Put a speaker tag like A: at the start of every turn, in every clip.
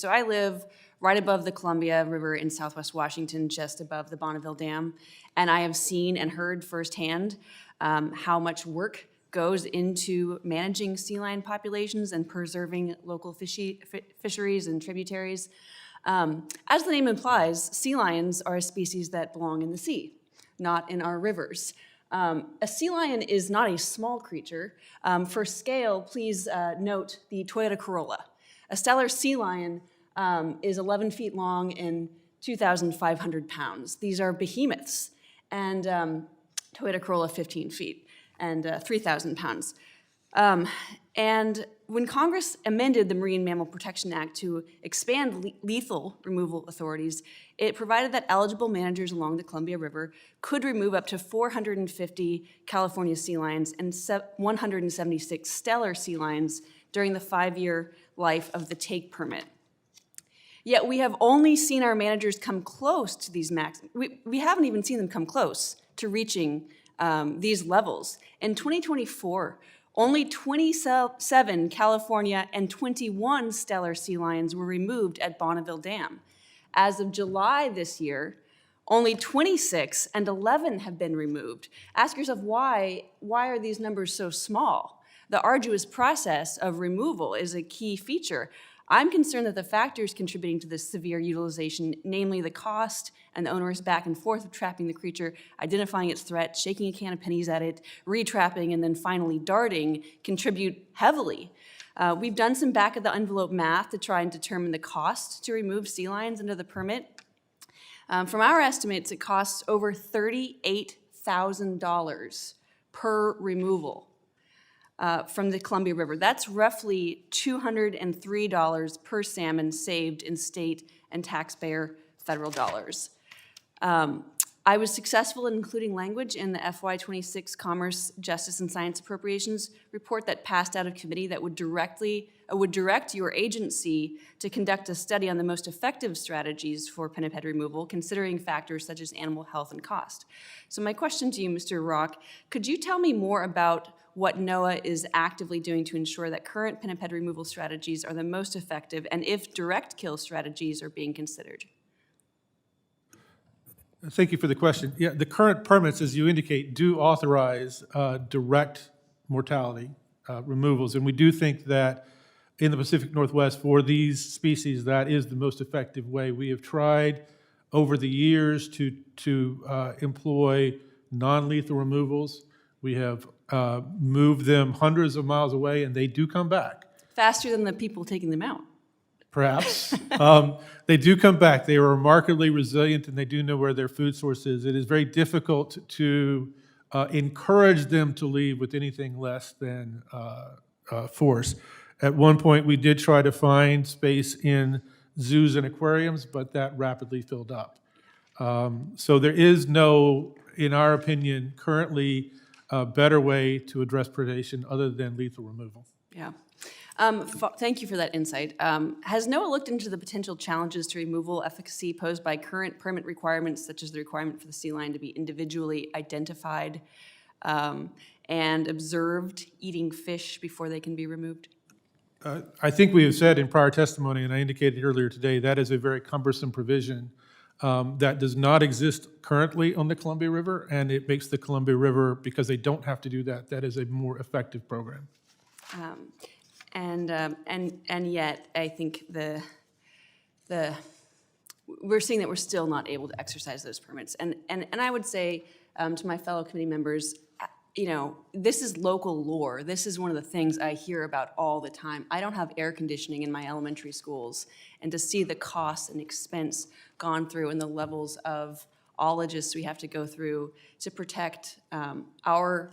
A: So I live right above the Columbia River in Southwest Washington, just above the Bonneville Dam, and I have seen and heard firsthand how much work goes into managing sea lion populations and preserving local fisheries and tributaries. As the name implies, sea lions are a species that belong in the sea, not in our rivers. A sea lion is not a small creature. For scale, please note the Toyota Corolla. A stellar sea lion is 11 feet long and 2,500 pounds. These are behemoths, and Toyota Corolla 15 feet and 3,000 pounds. And when Congress amended the Marine Mammal Protection Act to expand lethal removal authorities, it provided that eligible managers along the Columbia River could remove up to 450 California sea lions and 176 stellar sea lions during the 5-year life of the take permit. Yet we have only seen our managers come close to these we haven't even seen them come close to reaching these levels. In 2024, only 27 California and 21 stellar sea lions were removed at Bonneville Dam. As of July this year, only 26 and 11 have been removed. Ask yourself, why are these numbers so small? The arduous process of removal is a key feature. I'm concerned that the factors contributing to this severe utilization, namely the cost and the onerous back and forth of trapping the creature, identifying its threat, shaking a can of pennies at it, retrapping, and then finally darting, contribute heavily. We've done some back-of-the-envelope math to try and determine the cost to remove sea lions under the permit. From our estimates, it costs over $38,000 per removal. From the Columbia River. That's roughly $203 per salmon saved in state and taxpayer federal dollars. I was successful in including language in the FY26 Commerce, Justice, and Science Appropriations report that passed out of committee that would direct your agency to conduct a study on the most effective strategies for pinniped removal, considering factors such as animal health and cost. So my question to you, Mr. Rock, could you tell me more about what NOAA is actively doing to ensure that current pinniped removal strategies are the most effective, and if direct kill strategies are being considered?
B: Thank you for the question. Yeah, the current permits, as you indicate, do authorize direct mortality removals, and we do think that in the Pacific Northwest for these species, that is the most effective way. We have tried over the years to employ non-lethal removals. We have moved them hundreds of miles away, and they do come back.
A: Faster than the people taking them out.
B: Perhaps. They do come back. They are remarkably resilient, and they do know where their food source is. It is very difficult to encourage them to leave with anything less than force. At one point, we did try to find space in zoos and aquariums, but that rapidly filled up. So there is no, in our opinion, currently a better way to address predation other than lethal removal.
A: Yeah. Thank you for that insight. Has NOAA looked into the potential challenges to removal efficacy posed by current permit requirements, such as the requirement for the sea lion to be individually identified and observed eating fish before they can be removed?
B: I think we have said in prior testimony, and I indicated earlier today, that is a very cumbersome provision that does not exist currently on the Columbia River, and it makes the Columbia River, because they don't have to do that, that is a more effective program.
A: And yet, I think we're seeing that we're still not able to exercise those permits. And I would say to my fellow committee members, you know, this is local lore. This is one of the things I hear about all the time. I don't have air conditioning in my elementary schools, and to see the cost and expense gone through and the levels of ologists we have to go through to protect our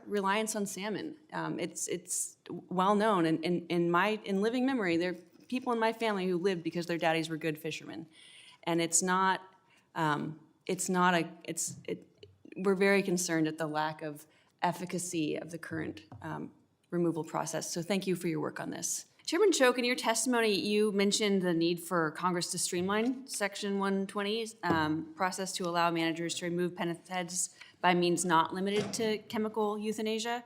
A: reliance on salmon. It's well known, and in living memory, there are people in my family who lived because their daddies were good fishermen, and we're very concerned at the lack of efficacy of the current removal process. So thank you for your work on this. Chairman Choke, in your testimony, you mentioned the need for Congress to streamline Section 120's process to allow managers to remove pinnipeds by means not limited to chemical euthanasia.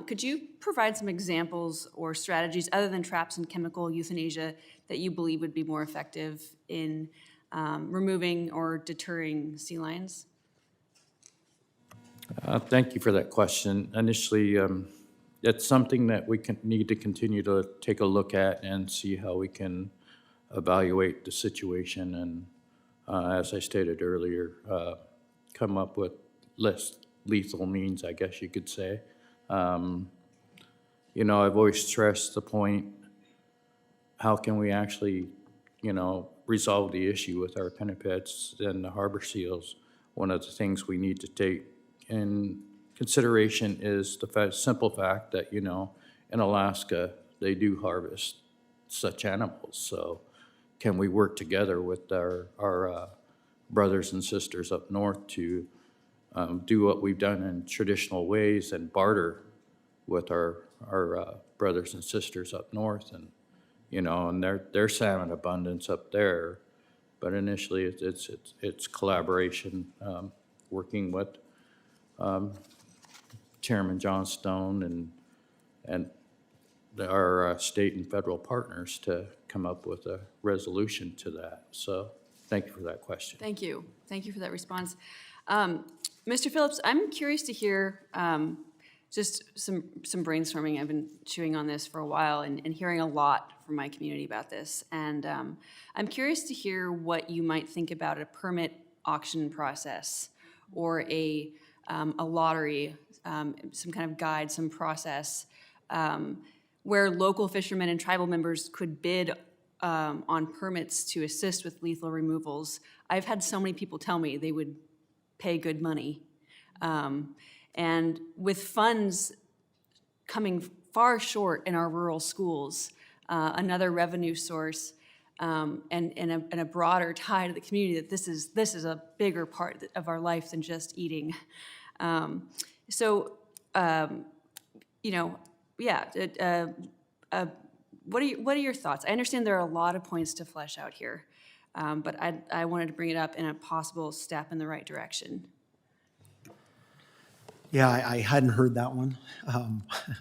A: Could you provide some examples or strategies other than traps and chemical euthanasia that you believe would be more effective in removing or deterring sea lions?
C: Thank you for that question. Initially, it's something that we need to continue to take a look at and see how we can evaluate the situation and, as I stated earlier, come up with less lethal means, I guess you could say. I've always stressed the point, how can we actually, resolve the issue with our pinnipeds and the harbor seals? One of the things we need to take in consideration is the simple fact that, in Alaska, they do harvest such animals. So can we work together with our brothers and sisters up north to do what we've done in traditional ways and barter with our brothers and sisters up north, and and their salmon abundance up there. But initially, it's collaboration, working with Chairman Johnstone and our state and federal partners to come up with a resolution to that. So thank you for that question.
A: Thank you. Thank you for that response. Mr. Phillips, I'm curious to hear just some brainstorming. I've been chewing on this for a while and hearing a lot from my community about this. And I'm curious to hear what you might think about a permit auction process or a lottery, some kind of guide, some process where local fishermen and tribal members could bid on permits to assist with lethal removals. I've had so many people tell me they would pay good money. And with funds coming far short in our rural schools, another revenue source, and a broader tie to the community that this is a bigger part of our life than just eating. What are your thoughts? I understand there are a lot of points to flesh out here, but I wanted to bring it up in a possible step in the right direction.
D: Yeah, I hadn't heard that one,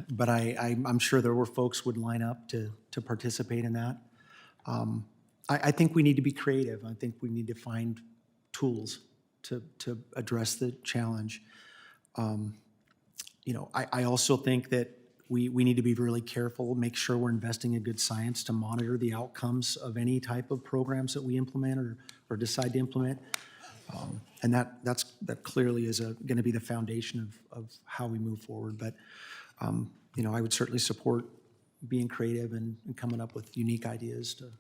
D: but I'm sure there were folks would line up to participate in that. I think we need to be creative. I think we need to find tools to address the challenge. I also think that we need to be really careful, make sure we're investing in good science to monitor the outcomes of any type of programs that we implement or decide to implement. And that clearly is going to be the foundation of how we move forward. But, I would certainly support being creative and coming up with unique ideas to.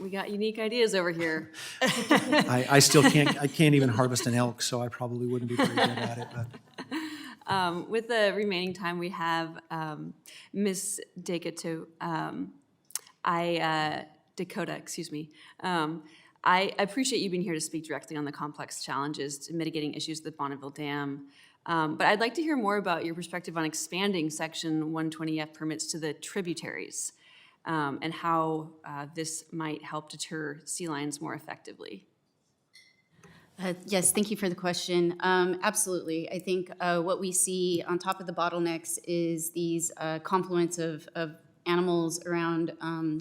A: We got unique ideas over here.
D: I still can't even harvest an elk, so I probably wouldn't be very good at it. But.
A: With the remaining time we have, Ms. Dakota, excuse me. I appreciate you being here to speak directly on the complex challenges to mitigating issues at the Bonneville Dam. But I'd like to hear more about your perspective on expanding Section 120F permits to the tributaries and how this might help deter sea lions more effectively.
E: Yes, thank you for the question. Absolutely. I think what we see on top of the bottlenecks is these confluence of animals around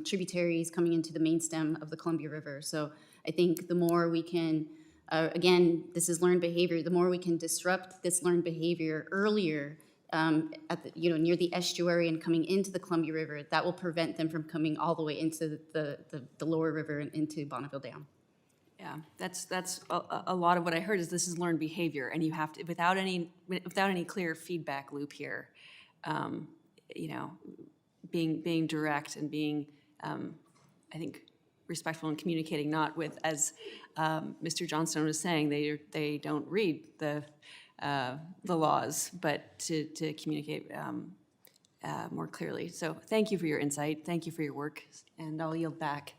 E: tributaries coming into the main stem of the Columbia River. So I think the more we can, again, this is learned behavior, the more we can disrupt this learned behavior earlier at the, near the estuary and coming into the Columbia River, that will prevent them from coming all the way into the lower river and into Bonneville Dam.
A: Yeah, that's a lot of what I heard is this is learned behavior, and you have to, without any clear feedback loop here, being direct and being, I think, respectful and communicating, not with, as Mr. Johnstone was saying, they don't read the laws, but to communicate more clearly. So thank you for your insight. Thank you for your work, and I'll yield back.